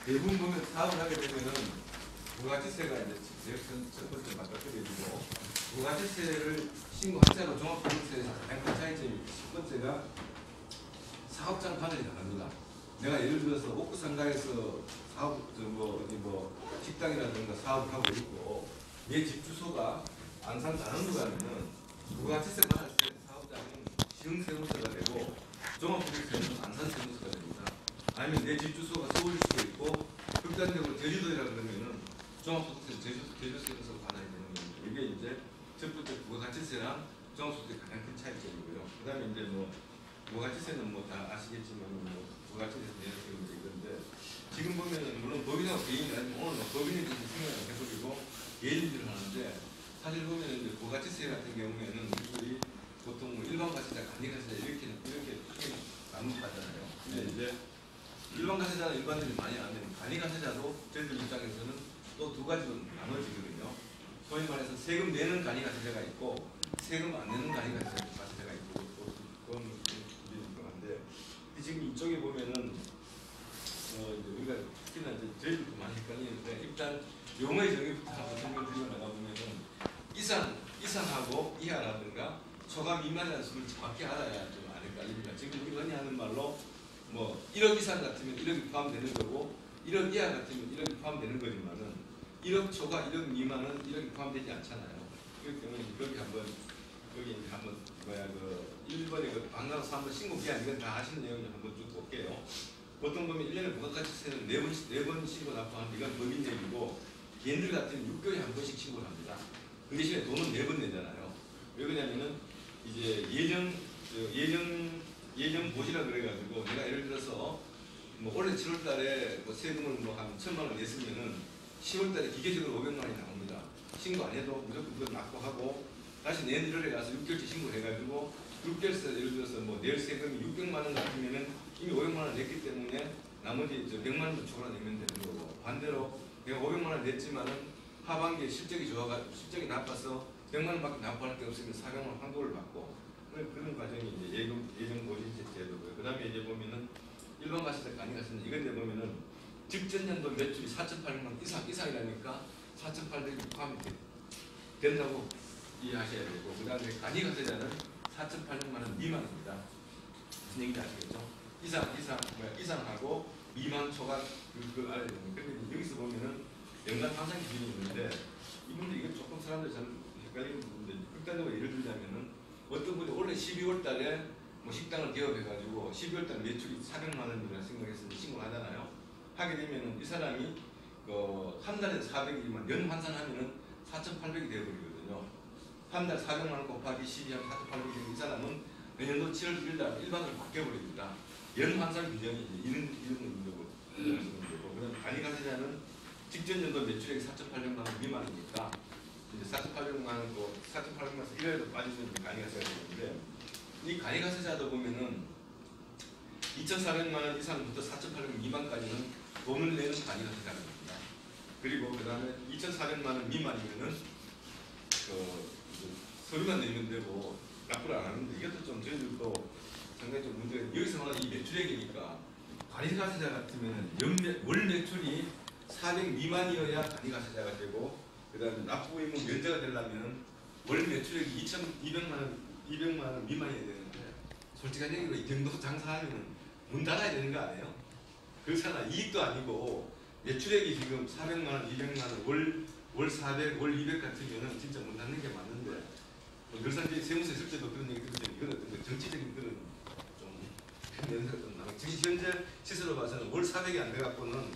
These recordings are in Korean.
대부분 보면 사업을 하게 되면은 부가가치세가 이제 제일 첫 번째 맞닥뜨려지고 부가가치세를 신고한 자로 종합소득세에서 가장 큰 차이점이 첫 번째가 사업장 판단이 다릅니다. 내가 예를 들어서 옥구 상가에서 사업 어디 식당이라든가 사업을 하고 있고 내 집 주소가 안산 단원구라면은 부가가치세 받았을 때 사업장은 시흥세무서가 되고 종합소득세는 안산세무서가 됩니다. 아니면 내 집 주소가 서울일 수도 있고 극단적으로 제주도이라 그러면은 종합소득세 제주세무서가 받아야 되는 겁니다. 이게 이제 첫 번째 부가가치세랑 종합소득세 가장 큰 차이점이고요. 그다음에 이제 부가가치세는 다 아시겠지만 부가가치세 내역이 이건데 지금 보면은 물론 법인하고 개인이 아니면 오늘 법인에 대해서 생각하는 계속이고 개인들을 하는데 사실 보면은 이제 부가가치세 같은 경우에는 우리들이 보통 일반 가세자, 간이 가세자 이렇게 크게 나누잖아요. 근데 이제 일반 가세자는 일반인들이 많이 아는 간이 가세자도 저희들 입장에서는 또 두 가지로 나눠지거든요. 소위 말해서 세금 내는 간이 가세자가 있고 세금 안 내는 간이 가세자가 있고 그건 한데 지금 이쪽에 보면은 이제 우리가 특히나 이제 저희들도 많이 헷갈리는데 일단 용어의 정의부터 한번 설명드리고 나가 보면은 이상하고 이하라든가 초과 미만이라는 수를 정확히 알아야 좀 안 헷갈립니다. 지금 우리가 흔히 하는 말로 1억 이상 같으면 1억이 포함되는 거고 1억 이하 같으면 1억이 포함되는 거지만은 1억 초과 1억 미만은 1억이 포함되지 않잖아요. 그렇기 때문에 여기 한번 1번에 방과후 한번 신고 기한 이건 다 아시는 내용을 한번 쭉 볼게요. 보통 보면 1년에 부가가치세는 4번 신고 납부하는데 이건 법인 얘기고 개인들 같으면 6개월에 한 번씩 신고를 합니다. 그 대신에 돈은 4번 내잖아요. 왜 그러냐면은 이제 예정 보시라 그래가지고 내가 예를 들어서 올해 7월달에 세금을 한 1,000만 원 냈으면은 10월달에 기계적으로 500만 원이 나옵니다. 신고 안 해도 무조건 그걸 납부하고 다시 내년 1월에 가서 6개월치 신고해가지고 6개월에서 예를 들어서 낼 세금이 600만 원 같으면은 이미 500만 원 냈기 때문에 나머지 100만 원도 추가로 내면 되는 거고 반대로 내가 500만 원 냈지만은 하반기에 실적이 나빠서 100만 원밖에 납부할 게 없으면 400만 원 환급을 받고 그런 과정이 이제 예정 보증세 제도고요. 그다음에 이제 보면은 일반 가세자 간이 가세자 이건데 보면은 직전 연도 매출이 4,800만 원 이상이라니까 4,800이 포함이 된다고 이해하셔야 되고 그다음에 간이 가세자는 4,800만 원 미만입니다. 무슨 얘기인지 아시겠죠? 이상하고 미만 초과 그걸 알아야 됩니다. 근데 여기서 보면은 연간 환산 기준이 있는데 이분들 이게 조금 사람들 잘 헷갈리는 부분인데 극단적으로 예를 들자면은 어떤 분이 올해 12월 달에 식당을 개업해가지고 12월 달에 매출이 400만 원이라 생각해서 신고를 하잖아요. 하게 되면은 이 사람이 한 달에 400이지만 연 환산하면은 4,800이 되어버리거든요. 한 달 400만 원 곱하기 12하면 4,800이면 이 사람은 내년도 7월 1일 일반으로 바뀌어버립니다. 연 환산 규정이 이런 문제고 그다음 간이 가세자는 직전 연도 매출액이 4,800만 원 미만이니까 이제 4,800만 원에서 1회도 빠지면 간이 가세자가 되는데 이 간이 가세자도 보면은 2,400만 원 이상부터 4,800만 미만까지는 돈을 내는 간이 가세자가 됩니다. 그리고 그 다음에 2,400만 원 미만이면은 서류만 내면 되고 납부를 안 하는데 이것도 좀 저희들도 상당히 좀 문제가 여기서 말하는 이 매출액이니까 간이 가세자 같으면은 월 매출이 400 미만이어야 간이 가세자가 되고 그 다음에 납부 의무 면제가 되려면 월 매출액이 200만 원 미만이어야 되는데 솔직한 얘기로 이 정도 장사하면 문 닫아야 되는 거 아니에요? 그렇잖아. 이익도 아니고 매출액이 지금 400만 원, 200만 원, 월 400, 월 200 같으면은 진짜 문 닫는 게 맞는데 늘상 세무서 있을 때도 그런 얘기 들었잖아요. 이건 어떤 정치적인 그런 좀 연세가 좀 나고 지금 현재 시세로 봐서는 월 400이 안 돼갖고는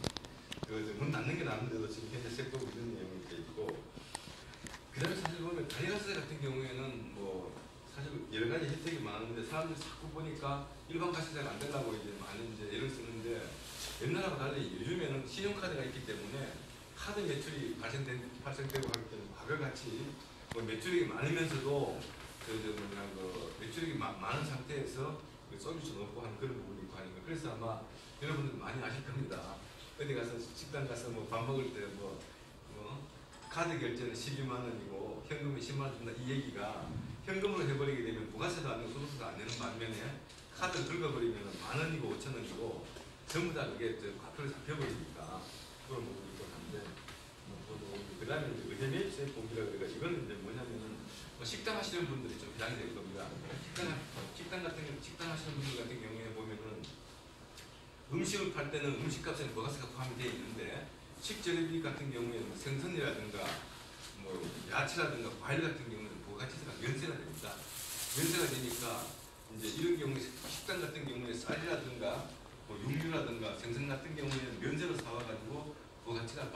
문 닫는 게 나는데도 지금 현재 세법이 이런 내용이 돼 있고 그 다음에 사실 보면 간이가세 같은 경우에는 사실 여러 가지 혜택이 많은데 사람들이 자꾸 보니까 일반 가세자가 안 되려고 이제 많은 이제 예를 쓰는데 옛날하고 달리 요즘에는 신용카드가 있기 때문에 카드 매출이 발생되고 하기 때문에 과거같이 매출액이 많으면서도 매출액이 많은 상태에서 쏠릴 수는 없고 하는 그런 부분이 있고 하니까 그래서 아마 여러분들 많이 아실 겁니다. 어디 가서 식당 가서 밥 먹을 때 카드 결제는 12만 원이고 현금이 10만 원 준다 이 얘기가 현금으로 해버리게 되면 부가세도 안 내고 소득세도 안 내는 반면에 카드 긁어버리면 10,000원이고 5,000원이고 전부 다 그게 과표로 잡혀버리니까 그다음에 이제 의제 매입세액 공개라 그래가 이거는 이제 뭐냐면은 뭐 식당 하시는 분들이 좀 해당이 될 겁니다. 식당 하시는 분들 같은 경우에 보면은 음식을 팔 때는 음식값에는 부가세가 포함이 되어 있는데 식재료비 같은 경우에는 생선이라든가 뭐 야채라든가 과일 같은 경우는 부가가치세가 면세가 됩니다. 면세가 되니까 이제 이런 경우에 식당 같은 경우에 쌀이라든가 뭐 육류라든가 생선 같은 경우에는 면세로 사와가지고 부가가치세가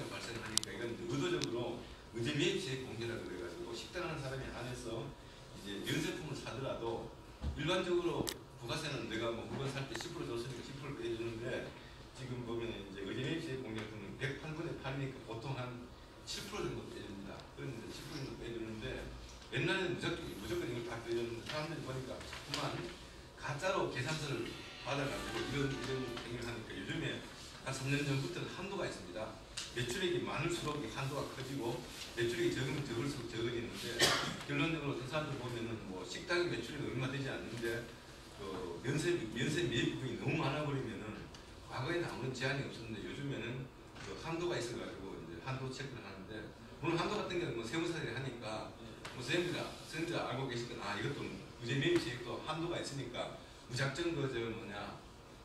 발생하니까 이건 이제 의도적으로 의제 매입세액 공개라고 그래가지고 식당하는 사람이 안에서 이제 면세품을 사더라도 일반적으로 부가세는 내가 뭐 물건 살 때 10% 줬으니까 10% 빼주는데 지금 보면 이제 의제 매입세액 공개 같은 경우는 108분의 8이니까 보통 한 7% 정도 빼줍니다. 그런데 10% 정도 빼주는데 옛날에는 무조건 이걸 다 빼줬는데 사람들이 보니까 그만 가짜로 계산서를 받아가지고 이런 행위를 하니까 요즘에 한 3년 전부터는 한도가 있습니다. 매출액이 많을수록 한도가 커지고 매출액이 적으면 적을수록 적어지는데 결론적으로 그 사람들 보면은 뭐 식당의 매출액이 얼마 되지 않는데 그 면세 매입 부분이 너무 많아 버리면은 과거에는 아무런 제한이 없었는데 요즘에는 그 한도가 있어가지고 이제 한도 체크를 하는데 물론 한도 같은 경우는 뭐 세무사들이 하니까 뭐 선생님들 알고 계시거나 이것도 의제 매입세액도 한도가 있으니까 무작정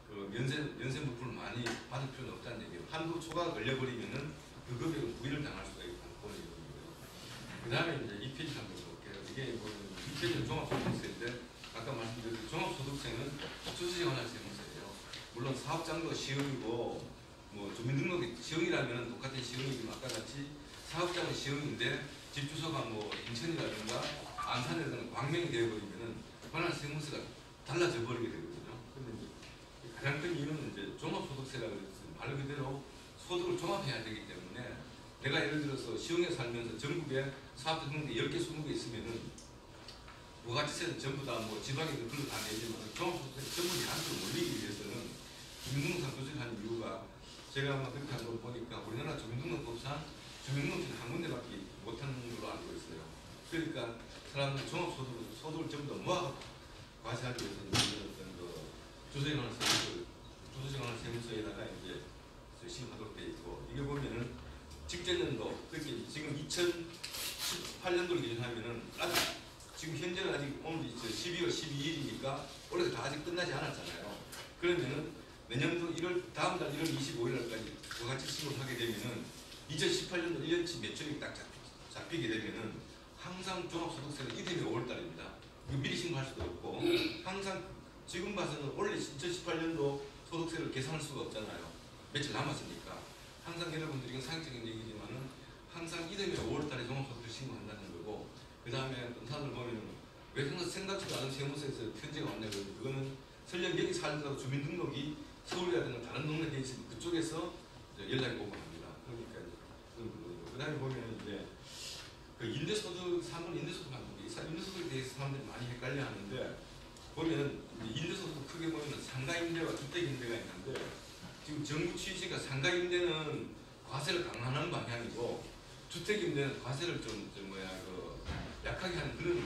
그 면세 물품을 많이 받을 필요는 없다는 얘기예요. 한도 초과가 걸려버리면은 그 금액은 부의를 당할 수가 있다는 거거든요. 그 다음에 이제 이 페이지 한번 볼게요. 이게 뭐 이 페이지는 종합소득세인데 아까 말씀드린 종합소득세는 수수지원할 세무세예요. 물론 사업장도 시흥이고 뭐 주민등록이 시흥이라면 똑같은 시흥이지만 아까 같이 사업장은 시흥인데 집 주소가 뭐 인천이라든가 안산이라든가 광명이 되어버리면은 관할 세무세가 달라져 버리게 되거든요. 근데 가장 큰 이유는 이제 종합소득세라고 해서 말 그대로 소득을 종합해야 되기 때문에 내가 예를 들어서 시흥에 살면서 전국에 사업자 등록이 10개, 20개 있으면은 부가가치세는 전부 다 뭐 지방에 그걸 다 내지만 종합소득세 전부 한쪽으로 몰리기 위해서는 주민등록상 조직하는 이유가 제가 한번 그렇게 한번 보니까 우리나라 주민등록법상 주민등록증 한 군데밖에 못하는 걸로 알고 있어요. 그러니까 사람들 소득을 전부 다 모아 과세하기 위해서 어떤 그 주소지원하는 세무서에다가 이제 신고하도록 돼 있고 이게 보면은 직전년도 그렇게 지금 2018년도를 기준하면은 아직 지금 현재는 아직 오늘 12월 12일이니까 올해도 다 아직 끝나지 않았잖아요. 그러면은 내년도 다음 달 1월 25일 날까지 부가가치 신고를 하게 되면은 2018년도 1년치 매출이 딱 잡히게 되면은 항상 종합소득세는 이듬해 5월 달입니다. 이거 미리 신고할 수도 없고 항상 지금 봐서는 원래 2018년도 소득세를 계산할 수가 없잖아요. 며칠 남았으니까. 항상 여러분들이 이건 상식적인 얘기지만은 항상 이듬해 5월 달에 종합소득세 신고한다는 거고 그 다음에 어떤 사람들 보면 왜 생각지도 않은 세무서에서 편지가 왔냐 그거는 설령 여기 살더라도 주민등록이 서울이라든가 다른 동네에 돼 있으면 그쪽에서 연락이 오고 합니다. 그러니까 그런 부분이고 그 다음에 보면 이제 그 임대소득 3번 임대소득에 대해서 사람들이 많이 헷갈려 하는데 보면 임대소득 크게 보면 상가임대와 주택임대가 있는데 지금 정부 취지가 상가임대는 과세를 강화하는 방향이고 주택임대는 과세를 좀 약하게 하는 그런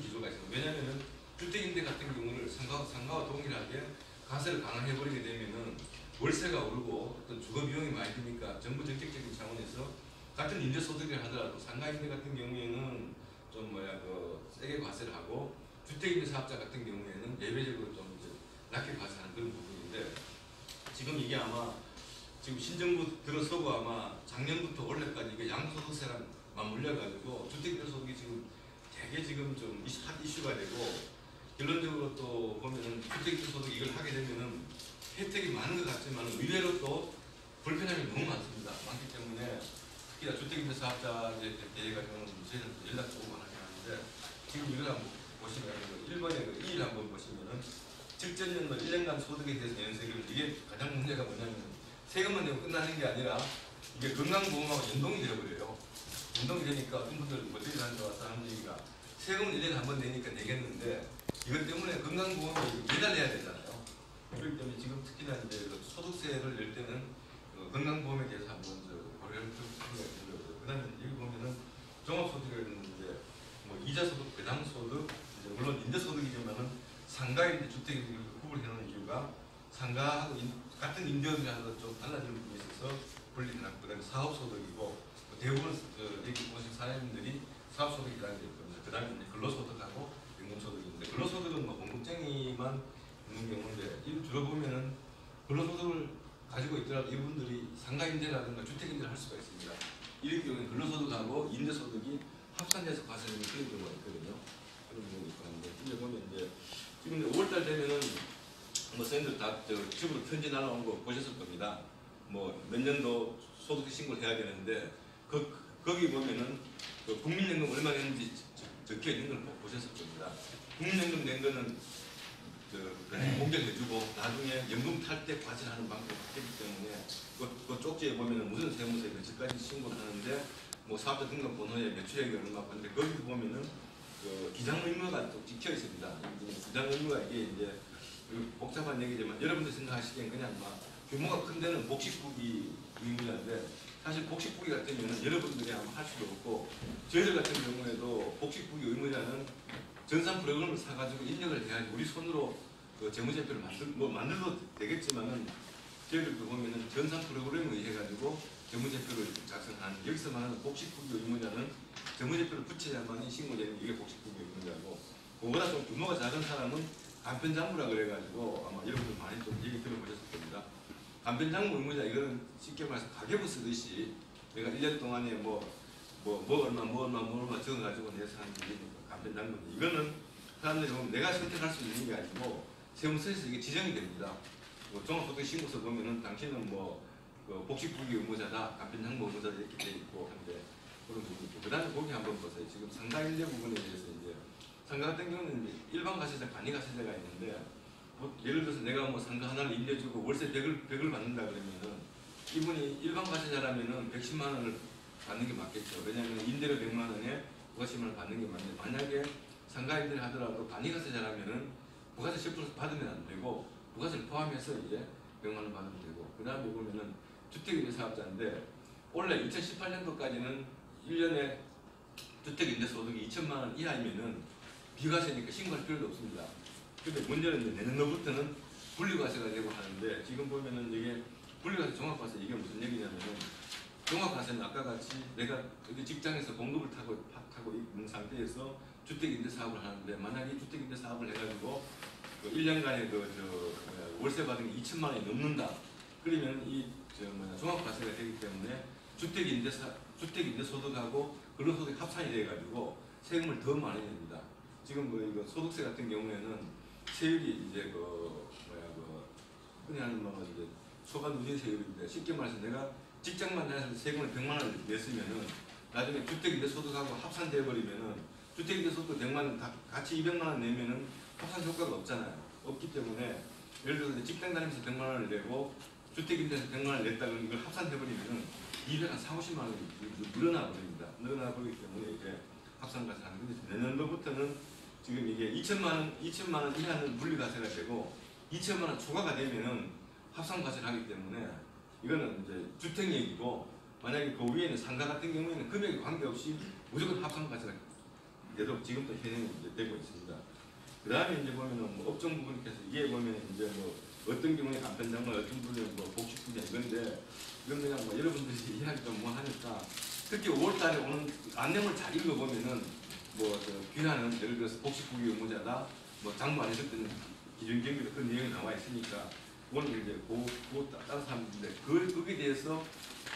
기조가 있습니다. 왜냐하면 주택임대 같은 경우를 상가와 동일하게 과세를 강화해버리게 되면은 월세가 오르고 어떤 주거 비용이 많이 드니까 정부 정책적인 차원에서 같은 임대소득을 하더라도 상가임대 같은 경우에는 좀 세게 과세를 하고 주택임대 사업자 같은 경우에는 예외적으로 좀 낮게 과세하는 그런 부분인데 지금 이게 아마 지금 신정부 들어서고 아마 작년부터 올해까지 이게 양도소득세랑 맞물려가지고 주택임대 소득이 지금 되게 지금 좀 핫 이슈가 되고 결론적으로 또 보면은 주택임대 소득 이걸 하게 되면은 혜택이 많은 것 같지만 의외로 또 불편함이 너무 많습니다. 많기 때문에 특히나 주택임대 사업자에 대해 가지고는 저희는 연락 주고 많이 하는데 지금 이걸 한번 보시면 1번에 2일 한번 보시면은 직전년도 1년간 소득에 대해서 연세금 이게 가장 문제가 뭐냐면 세금만 내고 끝나는 게 아니라 이게 건강보험하고 연동이 되어버려요. 연동이 되니까 어떤 분들 뭐들이 한테 와서 하는 얘기가 세금은 1년에 한 번 내니까 내겠는데 이것 때문에 건강보험이 매달 내야 되잖아요. 그렇기 때문에 지금 특히나 이제 소득세를 낼 때는 건강보험에 대해서 한번 고려할 필요가 있고요. 그 다음에 여기 보면은 종합소득에는 이제 뭐 이자소득, 배당소득, 이제 물론 임대소득이지만은 상가임대, 주택임대 구분해 놓은 이유가 상가하고 같은 임대업자도 좀 달라지는 부분에 있어서 분리해놨고, 그다음에 사업소득이고, 대부분 여기 오신 사장님들이 사업소득이라는 게 있거든요. 그다음에 이제 근로소득하고 연금소득인데, 근로소득은 뭐 공급쟁이만 있는 경우인데, 이를 주로 보면은 근로소득을 가지고 있더라도 이분들이 상가임대라든가 주택임대를 할 수가 있습니다. 이런 경우에는 근로소득하고 임대소득이 합산돼서 과세되는 그런 경우가 있거든요. 그런 경우가 있고 하는데, 이제 보면 이제 지금 5월달 되면은 뭐 선생님들 다 집으로 편지 날라온 거 보셨을 겁니다. 뭐 몇 년도 소득 신고를 해야 되는데 거기 보면은 그 국민연금 얼마 냈는지 적혀 있는 걸 보셨을 겁니다. 국민연금 낸 거는 공개해주고 나중에 연금 탈 때 과세하는 방법이 바뀌기 때문에 그 쪽지에 보면은 무슨 세무서에 몇까지 신고를 하는데 뭐 사업자 등록 번호에 매출액이 얼마 건데 거기 보면은 그 기장 의무가 또 찍혀 있습니다. 기장 의무가 이게 이제 복잡한 얘기지만 여러분들 생각하시기엔 그냥 막 규모가 큰 데는 복식부기 의무자인데 사실 복식부기 같은 경우는 여러분들이 아마 할 수도 없고 저희들 같은 경우에도 복식부기 의무자는 전산 프로그램을 사가지고 입력을 해야지 우리 손으로 그 재무제표를 만들어도 되겠지만은 저희들도 보면은 전산 프로그램을 의해 가지고 재무제표를 작성하는 여기서 말하는 복식부기 의무자는 재무제표를 붙여야만이 신고되는 이게 복식부기 의무자고 그거보다 좀 규모가 작은 사람은 간편장부라 그래가지고 아마 여러분들 많이 좀 얘기 들어보셨을 겁니다. 간편장부 의무자 이거는 쉽게 말해서 가계부 쓰듯이 내가 1년 동안에 뭐 얼마 적어가지고 내서 하는 게 간편장부. 이거는 사람들이 보면 내가 선택할 수 있는 게 아니고 세무서에서 이게 지정이 됩니다. 뭐 종합소득신고서 보면은 당신은 그 복식부기 의무자다, 간편장부 의무자다 이렇게 돼 있고 한데 그런 부분이 있고 그다음에 거기 한번 보세요. 지금 상가임대 부분에 대해서 이제 상가 같은 경우는 이제 일반 가세자, 간이 가세자가 있는데 뭐 예를 들어서 내가 뭐 상가 하나를 임대주고 월세 100을 받는다 그러면은 이분이 일반 가세자라면은 110만 원을 받는 게 맞겠죠. 왜냐하면 임대료 100만 원에 부가세만 원을 받는 게 맞는데 만약에 상가 임대를 하더라도 간이 가세자라면은 부가세 10% 받으면 안 되고 부가세를 포함해서 이제 100만 원 받으면 되고 그 다음에 보면은 주택임대 사업자인데 원래 2018년도까지는 1년에 주택임대 소득이 2천만 원 이하이면은 비과세니까 신고할 필요도 없습니다. 근데 문제는 이제 내년도부터는 분리과세가 되고 하는데 지금 보면은 이게 분리과세 종합과세 이게 무슨 얘기냐면은 종합과세는 아까 같이 내가 여기 직장에서 공급을 타고 있는 상태에서 주택임대 사업을 하는데 만약에 주택임대 사업을 해가지고 그 1년간에 월세 받은 게 2천만 원이 넘는다. 그러면 종합과세가 되기 때문에 주택임대 소득하고 근로소득 합산이 돼가지고 세금을 더 많이 냅니다. 지금 이거 소득세 같은 경우에는 세율이 이제 흔히 하는 말로 이제 초과 누진 세율인데 쉽게 말해서 내가 직장만 다녀서 세금을 100만 원을 냈으면은 나중에 주택임대 소득하고 합산돼 버리면은 주택임대 소득 100만 원 같이 200만 원 내면은 합산 효과가 없잖아요. 없기 때문에 예를 들어서 직장 다니면서 100만 원을 내고 주택임대에서 100만 원을 냈다고 이걸 합산해 버리면은 240만 원이 늘어나 버립니다. 늘어나 버리기 때문에 이제 합산과세 하는 건데 내년도부터는 지금 이게 2천만 원 이하는 분리과세가 되고 2천만 원 초과가 되면은 합산과세를 하기 때문에 이거는 이제 주택 얘기고 만약에 그 위에는 상가 같은 경우에는 금액에 관계없이 무조건 합산과세가 계속 지금도 현행이 이제 되고 있습니다. 그 다음에 이제 보면은 뭐 업종 부분께서 이게 보면 이제 뭐 어떤 경우에 간편장부, 어떤 분은 뭐 복식부자 이건데 이건 그냥 뭐 여러분들이 이해하기 좀 뭐 하니까 특히 5월달에 오는 안내문을 잘 읽어보면은 귀하는 예를 들어서 복식부기 의무자다, 뭐 장부 안 했었던 기준 경비도 그런 내용이 나와 있으니까 그거는 이제 그거 따라서 하면 되는데 거기에 대해서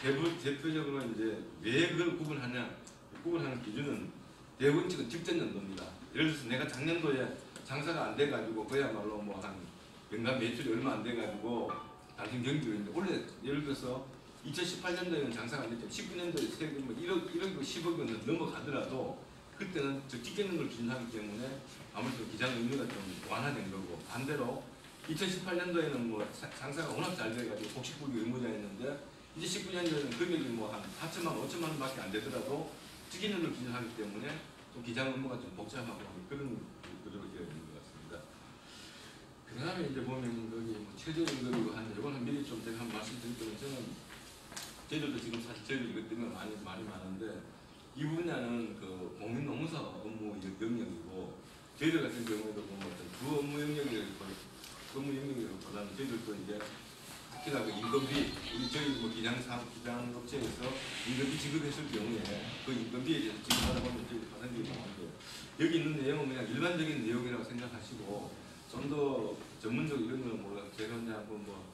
대표적으로 이제 왜 그걸 구분하는 기준은 대부분 지금 직전 연도입니다. 예를 들어서 내가 작년도에 장사가 안 돼가지고 그야말로 뭐 한 연간 매출이 얼마 안 돼가지고 당신 경비로 있는데 원래 예를 들어서 2018년도에는 장사가 안 됐지만 19년도에 세금 뭐 1억 10억은 넘어가더라도 그때는 직전 연도를 기준하기 때문에 아무래도 기장 의무가 좀 완화된 거고 반대로 2018년도에는 뭐 장사가 워낙 잘 돼가지고 복식부기 의무자였는데 이제 19년도에는 금액이 뭐 한 4천만 원, 5천만 원밖에 안 되더라도 직전 연도를 기준하기 때문에 좀 기장 의무가 좀 복잡하고 그런 구조로 되어 있는 것 같습니다. 그 다음에 이제 보면 여기 뭐 최저임금이고 한데 이거는 미리 좀 제가 한번 말씀드릴 거면 저희들도 지금 사실 저희들 이것 때문에 말이 많은데 이 분야는 그 공인노무사 업무 영역이고 저희들 같은 경우에도 보면 어떤 주 업무 영역보다는 저희들도 이제 특히나 그 인건비, 우리 저희 뭐 기장업체에서 인건비 지급했을 경우에 그 인건비에 대해서 지급하다 보면 저희 가산점이 나오는데 여기 있는 내용은 그냥 일반적인 내용이라고 생각하시고 좀 더 전문적 이런 거는 뭐 제가 그냥 한번 뭐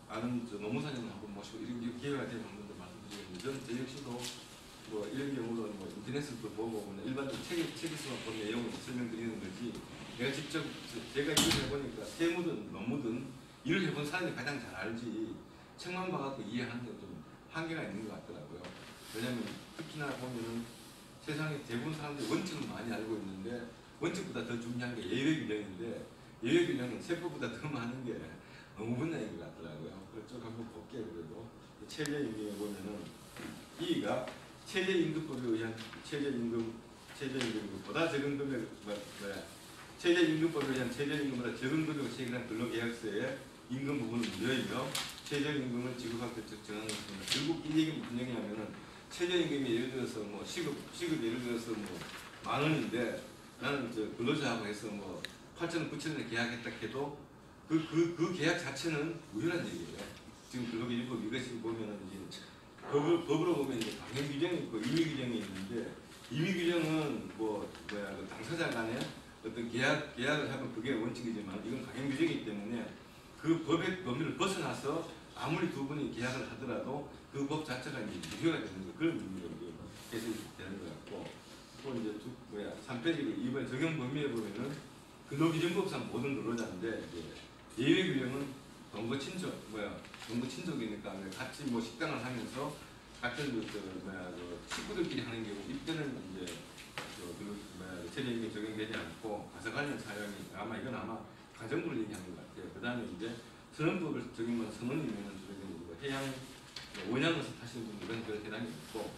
아는 노무사님을 한번 모시고 이런 기회가 되면 한번 더 말씀드리겠는데 저는 제 역시도 뭐 이런 경우는 뭐 인터넷에서도 보고 그냥 일반적 책에서만 본 내용을 설명드리는 거지 내가 직접 제가 일을 해보니까 세무든 업무든 일을 해본 사람이 가장 잘 알지 책만 봐갖고 이해하는 게 좀 한계가 있는 것 같더라고요. 왜냐하면 특히나 보면은 세상에 대부분 사람들이 원칙을 많이 알고 있는데 원칙보다 더 중요한 게 예외 규정인데 예외 규정은 세법보다 더 많은 게 너무 분야인 것 같더라고요. 그래서 쭉 한번 볼게요. 그래도 최저임금에 보면은 이가 최저임금법에 의한 최저임금보다 적은 금액 최저임금법에 의한 최저임금보다 적은 금액을 체결한 근로계약서에 임금 부분은 무료이며 최저임금을 지급하기 정하는 것입니다. 결국 이 얘기는 무슨 얘기냐면은 최저임금이 예를 들어서 뭐 시급 예를 들어서 뭐 10,000원인데 나는 저 근로자하고 해서 뭐 8,000원, 9,000원에 계약했다 해도 그 계약 자체는 무효란 얘기예요. 지금 근로기준법 이것이 보면은 이제 법으로 보면 이제 강행 규정이 있고 임의 규정이 있는데 임의 규정은 그 당사자 간에 어떤 계약을 하면 그게 원칙이지만 이건 강행 규정이기 때문에 그 법의 범위를 벗어나서 아무리 두 분이 계약을 하더라도 그 법 자체가 이제 무효가 되는 거 그런 의미로 해석이 되는 것 같고 또 이제 3페이지 이번 적용 범위에 보면은 근로기준법상 모든 근로자인데 예외 규정은 동거 친족이니까 같이 뭐 식당을 하면서 같은 친구들끼리 하는 경우 이때는 이제 최저임금이 적용되지 않고 가사 관련 사용이 아마 가정부를 얘기하는 것 같아요. 그 다음에 이제 선언법을 적용한 선언이면 해양 원양에서 타시는 분들은 그런 해당이 없고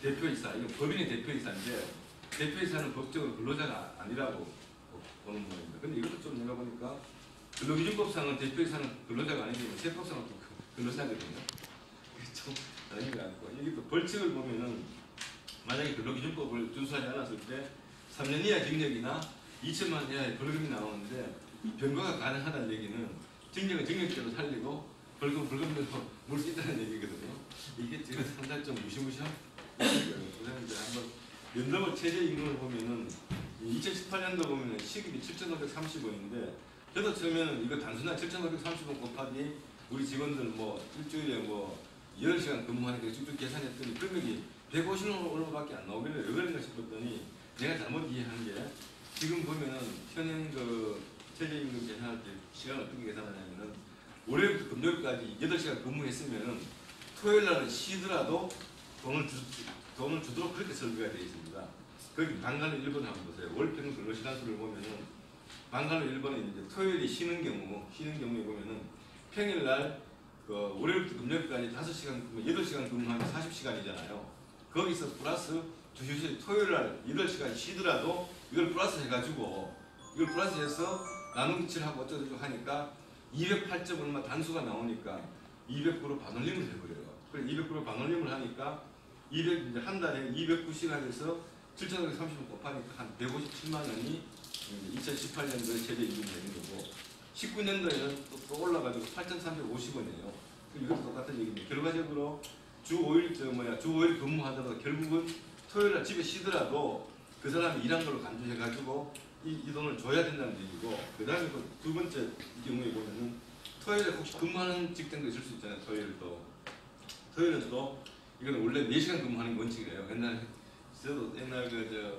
대표이사 이건 법인의 대표이사인데 대표이사는 법적으로 근로자가 아니라고 보는 모양입니다. 근데 이것도 좀 내가 보니까 근로기준법상은 대표이사는 근로자가 아니지만 세법상은 또 근로자거든요. 좀 다른 게 아니고 이게 또 벌칙을 보면은 만약에 근로기준법을 준수하지 않았을 때 3년 이하 징역이나 2천만 원 이하의 벌금이 나오는데 변고가 가능하다는 얘기는 징역은 징역대로 살리고 벌금은 벌금대로 물 수 있다는 얘기거든요. 이게 제가 상당히 좀 무시무시한 그다음에 이제 한번 연동을 최저임금을 보면은 2018년도 보면은 시급이 7,530원인데 저도 처음에는 이거 단순한 7,530원 곱하기 우리 직원들 뭐 일주일에 뭐 8시간 근무하니까 쭉쭉 계산했더니 금액이 150원밖에 안 나오길래 왜 그런가 싶었더니 내가 잘못 이해한 게 지금 보면은 현행 그 최저임금 계산할 때 시간을 어떻게 계산하냐면은 월요일부터 금요일까지 8시간 근무했으면은 토요일 날은 쉬더라도 돈을 주도록 그렇게 설계가 되어 있습니다. 거기 방간호 1번을 한번 보세요. 월평균 근로시간수를 보면은 방간호 1번은 이제 토요일이 쉬는 경우에 보면은 평일날 월요일부터 금요일까지 5시간 근무, 8시간 근무하면 40시간이잖아요. 거기서 플러스 주휴식 토요일날 8시간 쉬더라도 이걸 플러스 해가지고 이걸 플러스해서 나눔기치하고 어쩌고저쩌고 하니까 208점 얼마 단수가 나오니까 200% 반올림을 해버려요. 그래 200% 반올림을 하니까 이제 한 달에 209시간에서 7,530원 곱하니까 한 157만 원이 2018년도에 최저임금이 되는 거고 19년도에는 또 올라가지고 8,350원이에요. 이것도 똑같은 얘기입니다. 결과적으로 주 5일 근무하더라도 결국은 토요일날 집에 쉬더라도 그 사람이 일한 걸로 간주해가지고 이 돈을 줘야 된다는 얘기고 그 다음에 두 번째 경우에 보면은 토요일에 혹시 근무하는 직장도 있을 수 있잖아요. 토요일은 또 이거는 원래 4시간 근무하는 게 원칙이래요. 옛날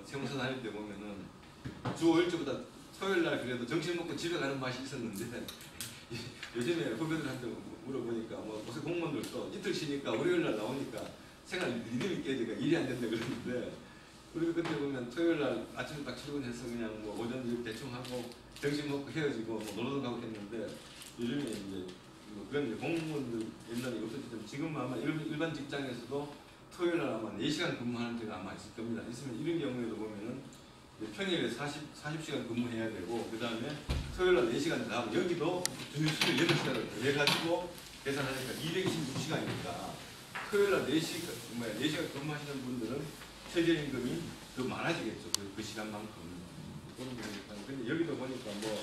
세무서 다닐 때 보면은 주 5일째보다 토요일날 그래도 점심 먹고 집에 가는 맛이 있었는데 요즘에 후배들한테 물어보니까 뭐 요새 공무원들도 이틀 쉬니까 월요일날 나오니까 생활 리듬이 깨지니까 일이 안 된다 그러는데 그리고 그때 보면 토요일날 아침에 딱 출근해서 그냥 뭐 오전 일 대충 하고 점심 먹고 헤어지고 뭐 놀러도 가고 했는데 요즘에 이제 뭐 그런 공무원들 옛날에 없었지만 지금 아마 일반 직장에서도 토요일날 아마 4시간 근무하는 데가 아마 있을 겁니다. 있으면 이런 경우에도 보면은 평일에 40시간 근무해야 되고 그 다음에 토요일날 4시간 나고 여기도 주휴식을 8시간을 더해가지고 계산하니까 226시간이니까 토요일날 4시간 근무하시는 분들은 최저임금이 더 많아지겠죠. 그 시간만큼. 보는 거니까. 근데 여기도 보니까 뭐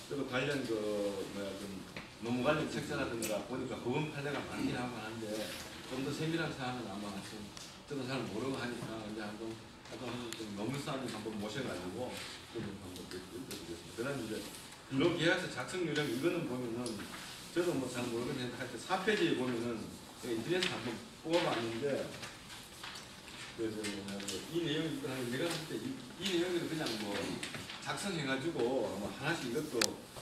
저도 관련 그 뭐야 좀 노무 관련 책자라든가 보니까 법원 판례가 많긴 하고 하는데 좀 더 세밀한 사항은 아마 좀 저도 잘 모르고 하니까 이제 한번 좀 노무사님 한번 모셔가지고 좀 한번 여쭤보겠습니다. 그다음 이제 근로계약서 작성 요령 이거는 보면은 저도 뭐 잘 모르겠는데 하여튼 4페이지에 보면은 인터넷에 한번 뽑아봤는데 이 내용이 있더라고요. 내가 봤을 때 이 내용을 그냥 뭐 작성해가지고 뭐 하나씩 이것도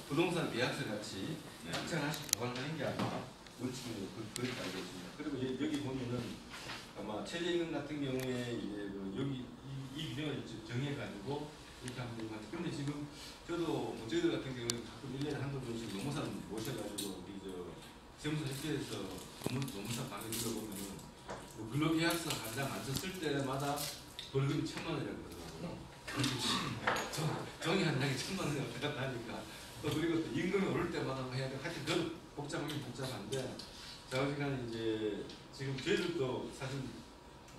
부동산 계약서 같이 각자 하나씩 보관하는 게 아마 원칙으로 그렇게 알고 있습니다. 그리고 여기 보면은 아마 최저임금 같은 경우에 이제 뭐 여기 이 규정을 정해가지고 이렇게 하면 되는 것 같아요. 근데 지금 저도 뭐 저희들 같은 경우에 가끔 1년에 한두 번씩 노무사 모셔가지고 우리 세무사 협회에서 노무사 방에 들어보면은 뭐 근로계약서 한 장 안 썼을 때마다 벌금이 1,000만 원이라고 그러더라고요. 정의 한 장에 1,000만 원이 어떻게 나니까 또 그리고 또 임금이 오를 때마다 해야 돼. 하여튼 그 복잡하긴 복잡한데 자우지간 이제 지금 저희들도 사실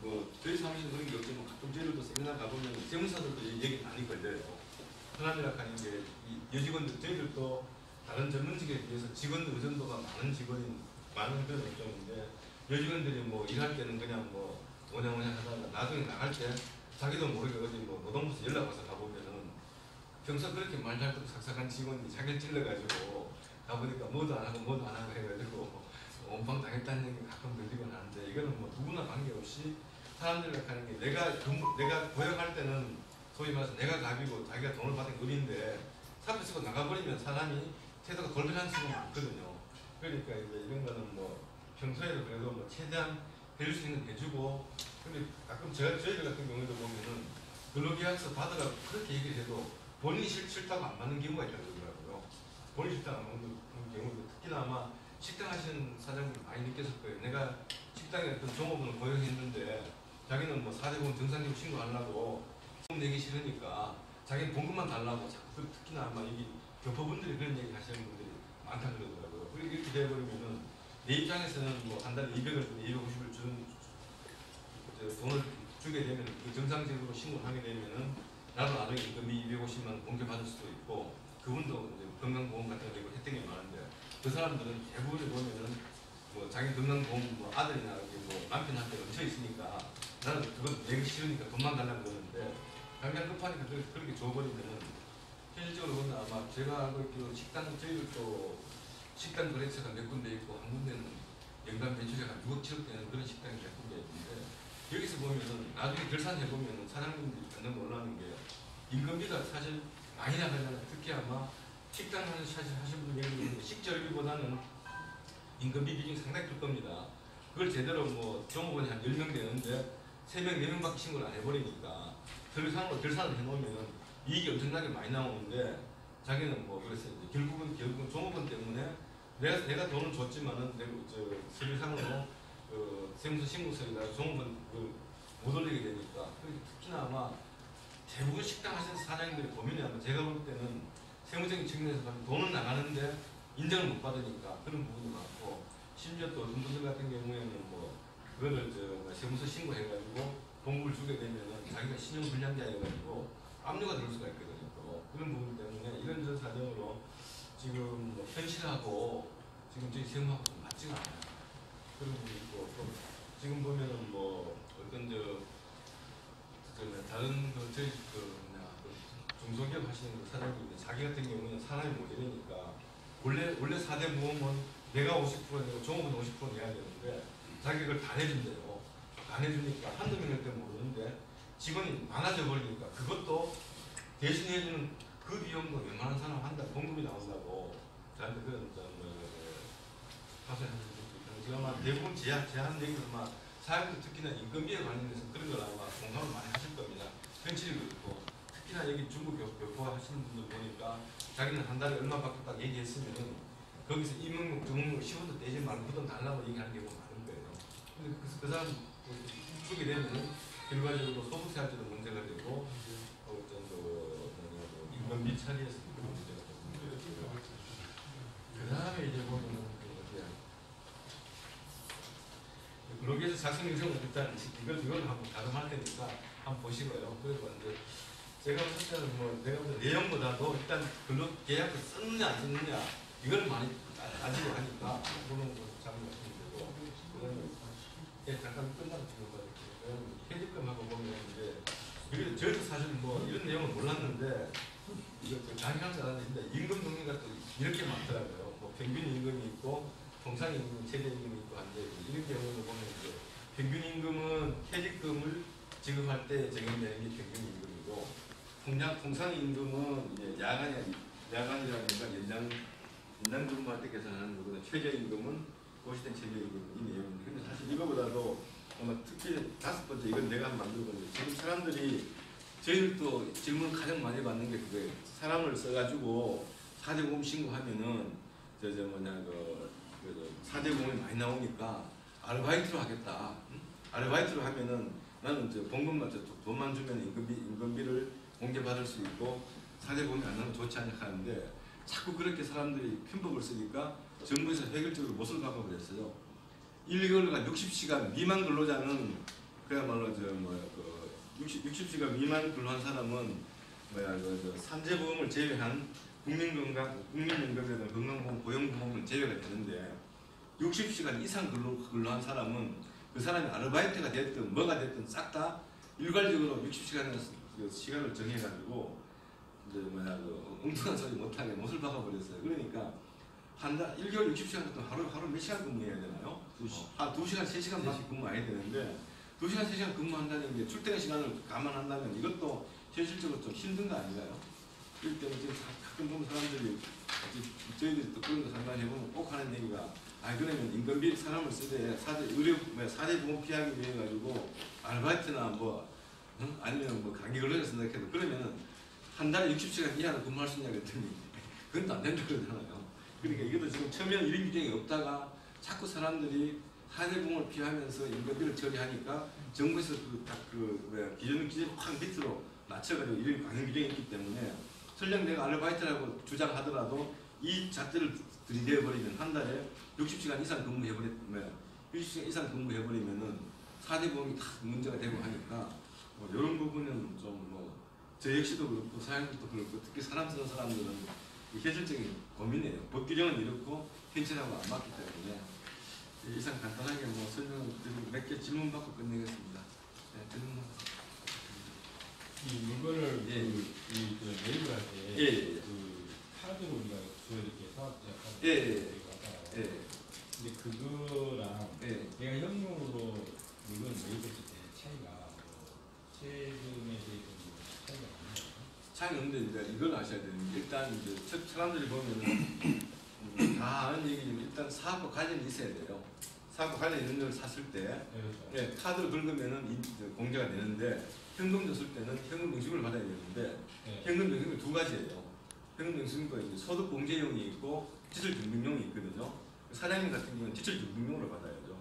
뭐 저희 사무실 그런 게 없지만 가끔 저희들도 세미나 가보면 세무사들도 얘기 많이 걸려요. 하나님이라 하는 게 여직원들 저희들도 다른 전문직에 비해서 직원 의존도가 많은 직원이 많은 그런 업종인데 여직원들이 뭐 일할 때는 그냥 뭐 오냐오냐 하다가 나중에 나갈 때 자기도 모르게 어디 뭐 노동부에서 연락 와서 가보면은 평소 그렇게 말잘 듣고 삭삭한 직원이 자기를 찔러가지고 가보니까 뭐도 안 하고 해가지고 원방 당했다는 얘기 가끔 들리곤 하는데 이거는 뭐 누구나 관계없이 사람들이 하는 게 내가 고용할 때는 소위 말해서 내가 갑이고 자기가 돈을 받은 을인데 사표 쓰고 나가버리면 사람이 태도가 돌변한 수가 많거든요. 그러니까 이제 이런 거는 뭐 평소에도 그래도 뭐 최대한 해줄 수 있는 거 해주고 근데 가끔 저희들 같은 경우에도 보면은 근로계약서 받으라고 그렇게 얘기를 해도 본인이 싫다고 안 받는 경우가 있다고 그러더라고요. 본인이 싫다고 안 받는 경우도 특히나 아마 식당 하시는 사장님이 많이 느꼈을 거예요. 내가 식당에 어떤 종업원을 고용했는데 자기는 뭐 사대보험 정상적으로 신고하려고 돈 내기 싫으니까 자기는 봉급만 달라고 자꾸 특히나 아마 여기 교포분들이 그런 얘기 하시는 분들이 많다 그러더라고요. 이렇게 돼버리면은 내 입장에서는 뭐 한 달에 200을 250을 주는 돈을 주게 되면 그 정상적으로 신고를 하게 되면은 나도 나중에 임금이 250만 원 공개 받을 수도 있고 그분도 이제 건강보험 같은 거 내고 혜택이 많은데 그 사람들은 대부분에 보면은 뭐 자기 건강보험 뭐 아들이나 뭐 남편한테 얹혀 있으니까 나는 그건 내기 싫으니까 돈만 달라고 그러는데 당장 급하니까 그렇게 줘버리면은 현실적으로 보면 아마 제가 알고 있기로 저희들도 식당 거래처가 몇 군데 있고 한 군데는 연간 매출이 한 6억 7억 되는 그런 식당이 몇 군데 있는데 여기서 보면은 나중에 결산해 보면은 사장님들이 완전 놀라는 게 임금비가 사실 많이 나가잖아요. 특히 아마 식당 하신 분들 얘기는 식절비보다는 임금비 비중이 상당히 클 겁니다. 그걸 제대로 뭐 종업원이 한 10명 되는데 3명, 4명밖에 신고를 안 해버리니까 서류상으로 결산을 해놓으면 이익이 엄청나게 많이 나오는데 자기는 뭐 그랬어요. 결국은 종업원 때문에 내가 돈을 줬지만은 서류상으로 세무서 신고서에다 종업원 못 올리게 되니까 특히나 아마 대부분 식당 하시는 사장님들이 고민이 아마 제가 볼 때는 세무적인 측면에서 돈은 나가는데 인정을 못 받으니까 그런 부분도 많고 심지어 또 어떤 분들 같은 경우에는 뭐 그거를 세무서 신고해가지고 봉급을 주게 되면은 자기가 신용불량자여가지고 압류가 될 수가 있거든요. 또 그런 부분 때문에 이런저런 사정으로 지금 뭐 현실하고 지금 저희 세무하고 좀 맞지가 않아요. 그런 부분이 있고 또 지금 보면은 뭐 어떤 다른 저희 중소기업 하시는 사장님인데 자기 같은 경우는 사람이 모자라니까 원래 4대 보험은 내가 50% 내고 종업원 50% 내야 되는데 자기가 그걸 다 내준대요. 다 내주니까 한두 명일 때 모르는데 직원이 많아져 버리니까 그것도 대신해주는 그 비용도 웬만한 사람 한 달 봉급이 나온다고 저한테 그런 하소연하는 분도 있고 제가 아마 대부분 제한 내기는 아마 사회부 특히나 인건비에 관련해서 그런 걸 아마 공감을 많이 하실 겁니다. 현실이도 있고 특히나 여기 중국 교포 하시는 분들 보니까 자기는 한 달에 얼마 받고 딱 얘기했으면은 거기서 이 명목 저 명목 10원도 떼지 말고 그 돈 달라고 얘기하는 경우가 많은 거예요. 근데 그 사람 주게 되면은 결과적으로 소득세 할지도 문제가 되고 어떤 인건비 처리에서 그런 문제가 되고 그 다음에 이제 보면은 근로계약서 작성 요청을 일단 이걸 한번 가름할 테니까 한번 보시고요. 그리고 이제 제가 봤을 때는 뭐 내가 볼 때 내용보다도 일단 근로 계약을 썼느냐 안 썼느냐 이걸 많이 따지고 하니까 그거는 뭐 잘못 말씀드리고 예, 잠깐 끝나고 지금 뭐 퇴직금하고 보면 이제 그래도 저희도 사실 뭐 이런 내용을 몰랐는데 이거 강의할 줄 알았는데 임금 동의가 또 이렇게 많더라고요. 뭐 평균 임금이 있고 통상 임금, 최저 임금이 있고 한데 이런 경우는 보면 이제 평균 임금은 퇴직금을 지급할 때 적용되는 게 평균 임금이고 통상 임금은 이제 야간이라든가 연장 근무할 때 계산하는 거거든. 최저 임금은 고시된 최저 임금 이 내용인데 근데 사실 이거보다도 아마 특히 5번째 이건 내가 한번 만들어봤는데 지금 사람들이 저희들도 질문 가장 많이 받는 게 그거예요. 사람을 써가지고 4대 보험 신고하면은 그 4대 보험이 많이 나오니까 아르바이트로 하겠다. 응? 아르바이트로 하면은 나는 봉급만 돈만 주면 임금비를 공제받을 수 있고 4대 보험이 안 나면 좋지 않냐 하는데 자꾸 그렇게 사람들이 편법을 쓰니까 정부에서 획일적으로 못을 박아버렸어요. 1개월간 60시간 미만 근로자는 그야말로 60시간 미만 근로한 사람은 산재보험을 제외한 국민연금이라든 건강보험, 고용보험을 제외가 되는데 60시간 이상 근로한 사람은 그 사람이 아르바이트가 됐든 뭐가 됐든 싹 다 일괄적으로 60시간의 시간을 정해가지고 엉뚱한 소리 못하게 못을 박아버렸어요. 그러니까 한 달 1개월 60시간 동안 하루 몇 시간 근무해야 되나요? 한 2시간, 3시간밖에 근무 안 해야 되는데 2시간, 3시간 근무한다는 게 출퇴근 시간을 감안한다면 이것도 현실적으로 좀 힘든 거 아닌가요? 그렇기 때문에 지금 가끔 보면 사람들이 저희들이 또 그런 거 상담해보면 꼭 하는 얘기가 그러면 임금비 사람을 쓰되 사대 보험 피하기 위해 가지고 아르바이트나 아니면 감기 걸려서 쓴다 해도 그러면은 한 달에 60시간 이하로 근무할 수 있냐 그랬더니 그건 또 안 된다 그러잖아요. 그러니까 이것도 지금 처음에는 이런 규정이 없다가 자꾸 사람들이 사대보험을 피하면서 임금비를 처리하니까 정부에서 기존 확 밑으로 낮춰가지고 이런 강행 규정이 있기 때문에 설령 내가 아르바이트라고 주장하더라도 이 잣대를 들이대버리면 한 달에 60시간 이상 근무해버리면은 사대보험이 다 문제가 되고 하니까 이런 부분은 좀 저 역시도 그렇고 사장님도 그렇고 특히 사람 쓰는 사람들은 현실적인 고민이에요. 법 규정은 이렇고 현실하고 안 맞기 때문에 이상 간단하게 설명을 드리고 몇 개 질문 받고 끝내겠습니다. 네, 질문. 이 물건을 매입을 할 때 카드로 우리가 이렇게 사업자 카드 갖다가 근데 그거랑 내가 현금으로 물건을 매입했을 때 차이가 세금에 대해서 차이가 없나요? 차이는 없는데 이제 이걸 아셔야 되는 게 일단 이제 사람들이 보면은 다 아는 얘기지만 일단 사업과 관련이 있어야 돼요. 사업과 관련 있는 걸 샀을 때 카드로 긁으면은 공제가 되는데 현금 줬을 때는 현금 영수증을 받아야 되는데 현금 영수증이 두 가지예요. 현금 영수증도 이제 소득 공제용이 있고 지출 증빙용이 있거든요. 사장님 같은 경우는 지출 증빙용으로 받아야죠.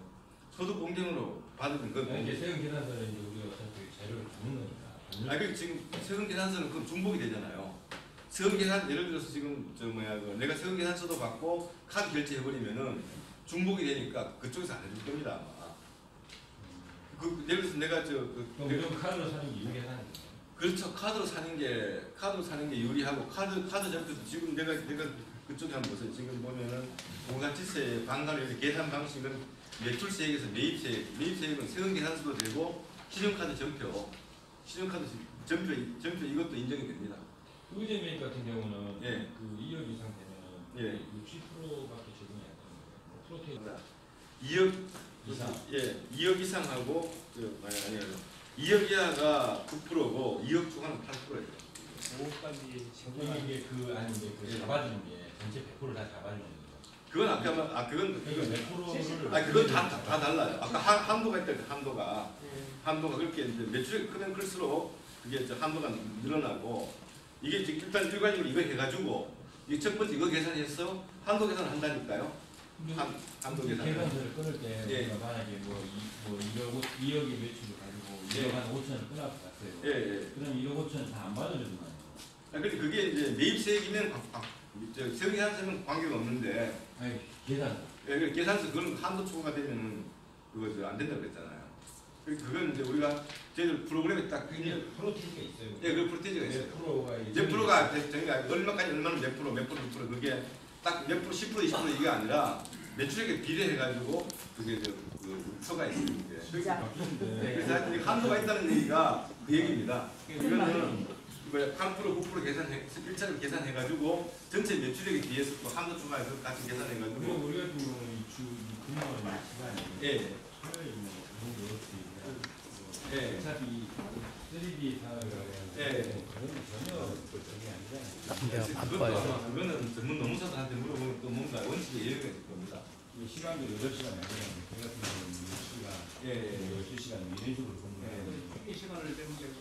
소득 공제용으로 받으면 이게 세금 계산서는 이제 우리가 어차피 자료를 주는 거니까. 지금 세금 계산서는 그럼 중복이 되잖아요. 세금 계산 예를 들어서 지금 내가 세금 계산서도 받고 카드 결제해버리면은 중복이 되니까 그쪽에서 안 해줄 겁니다 아마. 예를 들어서 내가 그럼 카드로 사는 게 유리하다는 거예요? 그렇죠. 카드로 사는 게 유리하고 카드 점표도 지금 내가 그쪽에 한번 보세요. 지금 보면은 부가가치세 방가를 계산 방식은 매출세액에서 매입세액은 세금 계산서도 되고 신용카드 점표 이것도 인정이 됩니다. 의제매입 같은 경우는 그 2억 이상 되면은 60%밖에 적용이 안 되는 거예요. 2억 이상 2억 이상하고 아니요 2억 이하가 9%고 2억 초과는 8%예요. 5억까지 이게 아닌데 잡아주는 게 전체 100%를 다 잡아주는 거예요. 그건 그건 다 달라요. 아까 한도가 있다. 한도가 그렇게 이제 매출이 크면 클수록 그게 한도가 늘어나고 이게 일단 일괄적으로 이거 해가지고 이 첫 번째 이거 계산해서 한도 계산을 한다니까요. 한도 계산. 계산서를 끊을 때 우리가 만약에 2억의 매출을 가지고 2억 한 5천을 끊어봤어요. 그럼 2억 5천을 다 안 받아주는 거예요. 근데 그게 이제 매입세액이면 세금 계산서는 관계가 없는데. 아니 계산서. 계산서 그건 한도 초과가 되면은 그거 안 된다고 그랬잖아요. 그건 이제 우리가 저희들 프로그램에 딱 이게 프로티지가 있어요. 예, 그 프로티지가 있어요. 몇 프로가 저희가 얼마까지 얼마는 몇 프로, 그게 딱 몇 프로, 10% 20% 이게 아니라 매출액에 비례해가지고 그게 그 표가 있어요. 그래서 한도가 있다는 얘기가 그 얘기입니다. 이거는 8%, 9% 계산해, 1차를 계산해가지고 전체 매출액에 비해서 또 한도 추가해서 같이 계산해가지고. 우리 같은 경우는 이 근무하는 시간이 예. 예. 어차피 3D 사업이라고 해서 그런 전혀 저게 아니잖아요. 그거는 전문 노무사들한테 물어보면 또 뭔가 원칙에 예외가 있을 겁니다. 시간도 8시간 안 되잖아요. 저 같은 경우는 10시간, 12시간 이런 식으로 보면 회계 시간을 빼면 되고,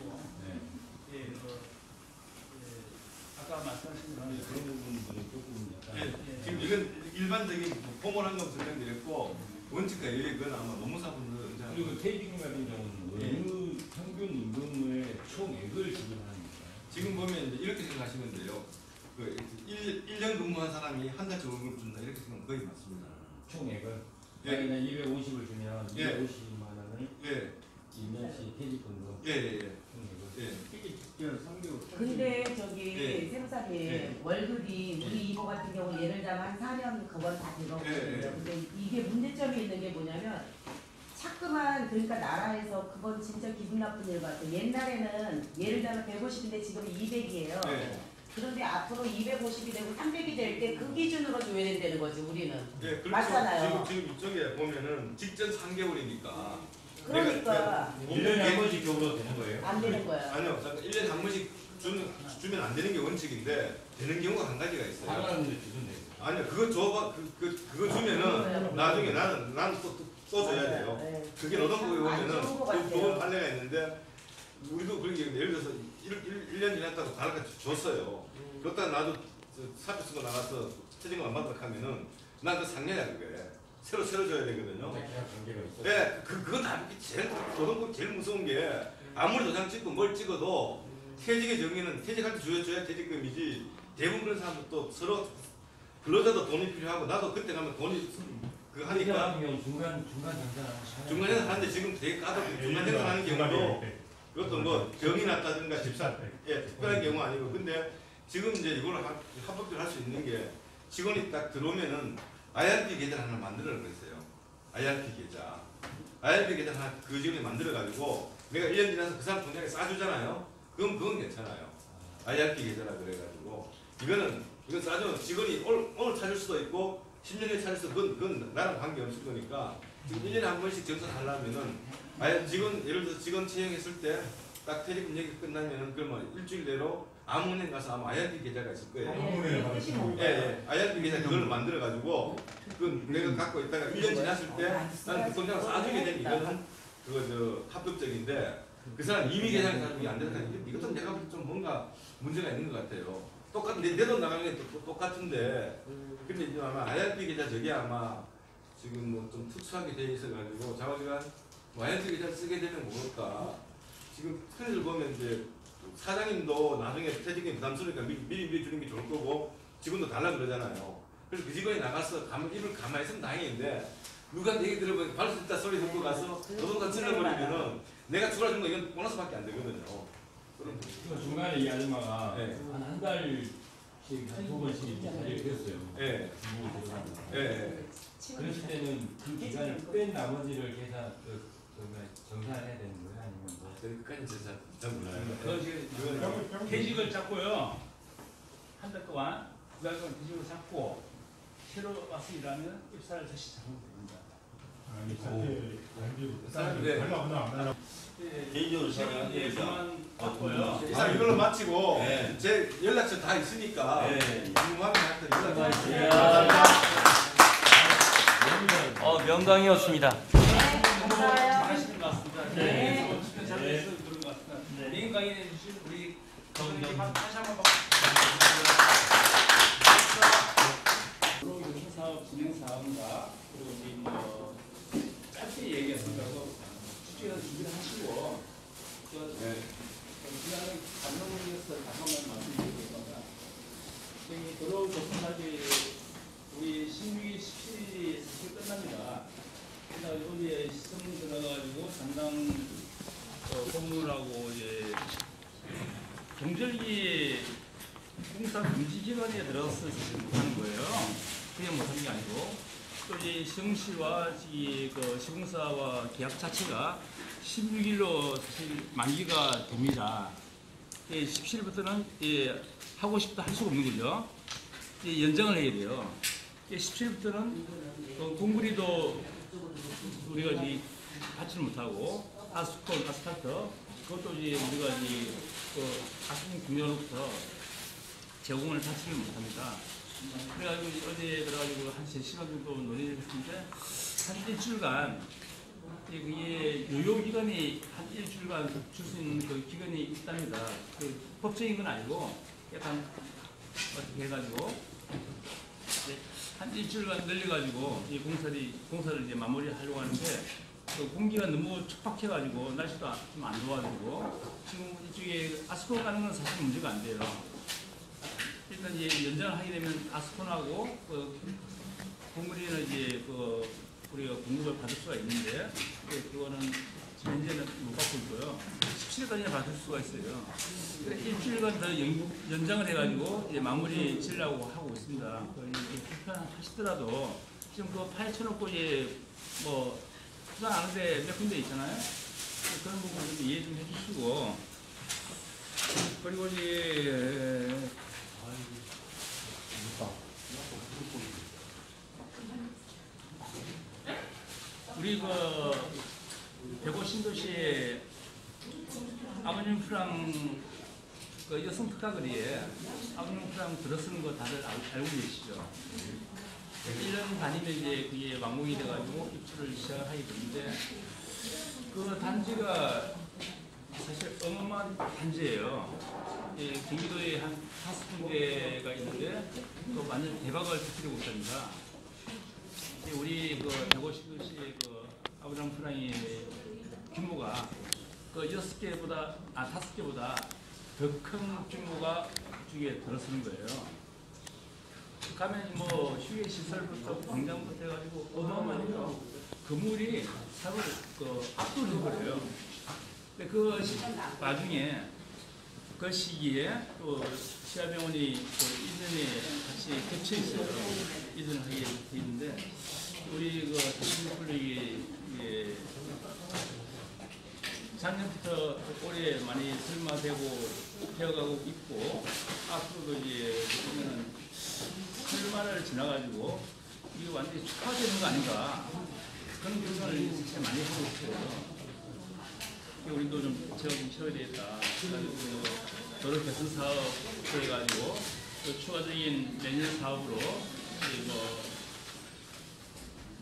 아까 말씀하신 그런 부분들이 조금 약간 지금 이건 일반적인 포멀한 거 설명드렸고 원칙과 예외 그건 아마 노무사분들 그리고 퇴직금 같은 경우는 어느 평균 임금의 총액을 지급하는 거예요. 지금 보면 이제 이렇게 생각하시면 돼요. 그 1년 근무한 사람이 한 달치 월급을 준다 이렇게 생각하면 거의 맞습니다. 총액을 예. 250을 주면 예. 250만 원을 예. 1년씩 퇴직금으로 근데 저기 예. 세무사님 예. 월급이 우리 이모 같은 경우 예를 들자면 한 4년 그건 다 들어오거든요. 예. 근데 이게 문제점이 있는 게 뭐냐면 자꾸만 그러니까 나라에서 그건 진짜 기분 나쁜 일 같아요. 옛날에는 예를 들자면 150인데 지금 200이에요. 예. 그런데 앞으로 250이 되고 300이 될 때 그 기준으로 줘야 된다는 거지 우리는. 예, 그렇죠. 맞잖아요. 지금 이쪽에 보면은 직전 3개월이니까 그러니까 1년에 한 번씩 적으로 되는 거예요? 안 되는 거야. 아니요. 잠깐 1년에 한 번씩 주면 안 되는 게 원칙인데 되는 경우가 한 가지가 있어요. 사람들 주면 돼요. 아니요. 그거 줘봐. 그거 주면은 나중에 나는 또 줘야 돼요. 네. 그게 노동부에 안 보면은 좋은 것 또 같아요. 좋은 판례가 있는데 우리도 그렇게 예를 들어서 1년 지났다고 달라까 줬어요. 그렇다가 나도 사표 쓰고 나가서 퇴직금 안 받도록 하면은 난 그 상례야 그게. 새로 줘야 되거든요. 계약 관계가 있어요. 네, 그거 다 제일 노동부 제일 무서운 게 아무리 도장 찍고 뭘 찍어도 퇴직의 정의는 퇴직할 때 줘야 퇴직금이지. 대부분 그런 사람들 또 서로 근로자도 돈이 필요하고 나도 그때 가면 돈이 그 하니까 중간 장사를 중간에서 하는데 지금 되게 까다롭게 중간 생산하는 경우도 그것도 뭐 병이 났다든가 특별한 경우 아니고 근데 지금 이제 이걸 합법적으로 할 수 있는 게 직원이 딱 들어오면은 IRP 계좌를 하나 만들어 그랬어요. IRP 계좌 하나 그 직원이 만들어 가지고 내가 1년 지나서 그 사람 통장에 싸주잖아요. 그건 괜찮아요. IRP 계좌라 그래가지고 이건 싸주면 직원이 오늘 찾을 수도 있고 10년에 찾을 수도 그건 나랑 관계 없을 거니까 지금 1년에 한 번씩 정산하려면은 예를 들어서 직원 채용했을 때 딱 퇴직금 얘기 끝나면은 그러면 일주일 내로 아무 은행 가서 아마 IRP 계좌가 있을 거예요. 뜻이 뭔가? 예. IRP 계좌 그걸 만들어 가지고 그 내가 갖고 있다가 1년 지났을 때 나는 그 통장을 싸주게 되면 이거는 그거 합법적인데 그 사람 이미 계좌를 가지고 안 되니까 이것도 내가 볼 때 좀 뭔가 문제가 있는 것 같아요. 똑같은 내 돈 나가는 게 똑같은데 근데 이제 아마 IRP 계좌 저게 아마 지금 뭐 좀 특수하게 돼 있어 가지고 자기가 뭐 IRP 계좌를 쓰게 되면 모를까 지금 흔히들 보면 이제 사장님도 나중에 퇴직금이 부담스러우니까 미리 주는 게 좋을 거고 직원도 달라 그러잖아요. 그래서 그 직원이 나가서 입을 가만히 있으면 다행인데 누가 얘기 들어보니까 발수 있다 소리 듣고 가서 노동자 찔러버리면은 내가 추가로 준 거 이건 보너스밖에 안 되거든요. 그럼 중간에 이 아줌마가 네. 한 달씩 한 2번씩 이렇게 자리를 뺐어요. 예. 예. 그랬을 때는 그 기간을 뺀 나머지를 정산해야 되는 거예요? 아니면 뭐? 그까지 진짜 잘 몰라요. 그 지금 퇴직을 잡고요. 한 달 동안, 2달 동안 퇴직을 잡고 새로 와서 일하면 입사를 다시 잡으면 됩니다. 개인적으로 저는 받고요. 일단 이걸로 마치고 네. 제 연락처 다 있으니까 궁금하면 하여튼 연락 주세요. 명강이었습니다. 네, 감사해요. 잘하시는 것 같습니다. 네. 잘해서 그런 것 같습니다. 메인 강의해 주신 우리 감독님 다시 한번 사업 진행 사항과 그리고 이제 뭐 짧게 얘기했습니다. 축제에서 준비를 하시고 그냥 감독님께서 다시 한번 말씀드리겠습니다. 저희 들어올 조선까지 우리 16일 17일이 사실 끝납니다. 그래서 우리 이제 시청 들어가지고 담당 공무원하고 이제 경절기 공사 금지 기간에 들어서 못하는 거예요. 그냥 못하는 게 아니고 또 이제 시흥시와 그 시공사와 계약 자체가 16일로 사실 만기가 됩니다. 17일부터는 하고 싶다 할 수가 없는 거죠. 연장을 해야 돼요. 17일부터는 공구리도 우리가 이제 받지를 못하고 아스팔트 그것도 이제 우리가 이제 아스팔트 공장으로부터 제공을 받지를 못합니다. 그래가지고 어제 들어가지고 한 3시간 정도 논의를 했는데 한 일주일간 그게 요요 기간이 한 일주일간 줄 수 있는 그 기간이 있답니다. 그 법적인 건 아니고 약간 어떻게 해가지고 한 일주일간 늘려가지고 이 공사를 이제 마무리하려고 하는데 그 공기가 너무 촉박해가지고 날씨도 좀 안 좋아가지고 지금 이쪽에 아스콘 가는 건 사실 문제가 안 돼요. 일단 이제 연장을 하게 되면 아스콘하고 공구리는 이제 우리가 공급을 받을 수가 있는데 그거는 현재는 못 받고 있고요. 17일까지는 받을 수가 있어요. 일주일간 더 연장을 해가지고 이제 마무리 지으려고 하고 있습니다. 불편하시더라도 지금 그 파헤쳐놓고 이제 뭐 부산 아는데 몇 군데 있잖아요. 그런 부분 좀 이해 좀 해주시고 그리고 이제 우리 대구 신도시에 아버님 프랑 여성 특화거리에 아버님 프랑 들어서는 거 다들 알고 계시죠? 1년 반이면 이제 그게 완공이 돼가지고 입주를 시작하게 되는데 그 단지가 사실 어마어마한 단지예요. 경기도에 한 5군데가 있는데 완전 대박을 터뜨리고 있답니다. 우리 대구시도시의 아브라함 프랑의 규모가 5개보다 5개보다 더 큰 규모가 이쪽에 들어서는 거예요. 가면 뭐 휴게 시설부터 광장부터 해가지고 어마어마해요. 건물이 사고 압도를 해버려요. 그 나중에 그 시기에 또 시아병원이 이전에 같이 겹쳐 있어요. 이전을 하게 돼 있는데 우리 대신플릭이 작년부터 올해 많이 설마되고 되어가고 있고 앞으로도 이제 보면은 설마를 지나가지고 이게 완전히 축하되는 거 아닌가 그런 결정을 진짜 많이 하고 있어요. 우리도 좀 제가 좀 채워야 되겠다. 그래가지고 도로 개선 사업 해가지고 또 추가적인 내년 사업으로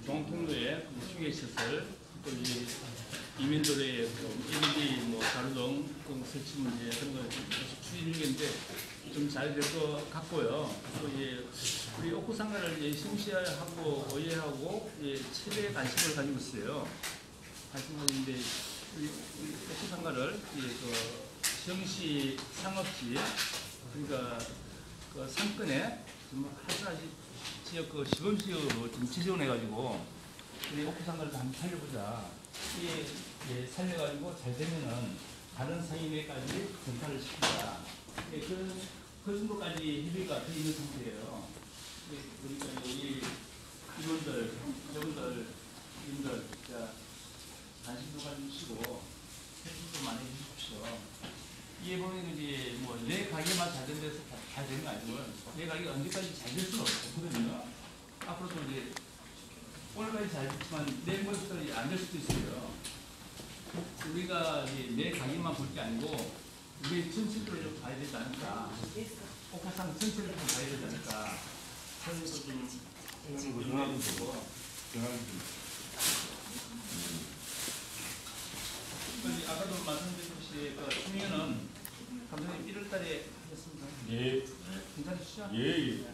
종통로에 휴게 시설 또 이제 이민도로에 LED 가로등 설치 문제 그런 거 추진 중인데 좀 잘 될 것 같고요. 또 이제 우리 옥구상가를 시흥시하고 의회하고 최대 관심을 가지고 있어요. 관심을 가지고 있는데 우리 옥구상가를 시흥시 상업지 그러니까 상권에 좀 하나씩 지역 시범지역으로 좀 지정해가지고 우리 옥구상가를 한번 살려보자. 이게 살려가지고 잘 되면은 다른 상인회까지 전파를 시키자. 그 정도까지 협의가 돼 있는 상태예요. 그러니까 여기 임원들, 여러분들 진짜 관심도 가지시고 해주도 많이 해주십시오. 이게 보면 이제 내 가게만 잘 된 데서 잘 되는 거 아니고요. 내 가게가 언제까지 잘 될 수는 없거든요. 앞으로도 이제 오늘까지 잘 됐지만 내일부터 안 될 수도 있어요. 우리가 내 가게만 볼 게 아니고 우리 전체를 좀 봐야 되지 않을까. 옥화상 전체를 좀 봐야 되지 않을까. 그런 것도 좀 생각해 보고. 아까도 말씀드렸듯이 총회는 감독님 1월 달에 하겠습니다. 예. 괜찮으시죠? 예.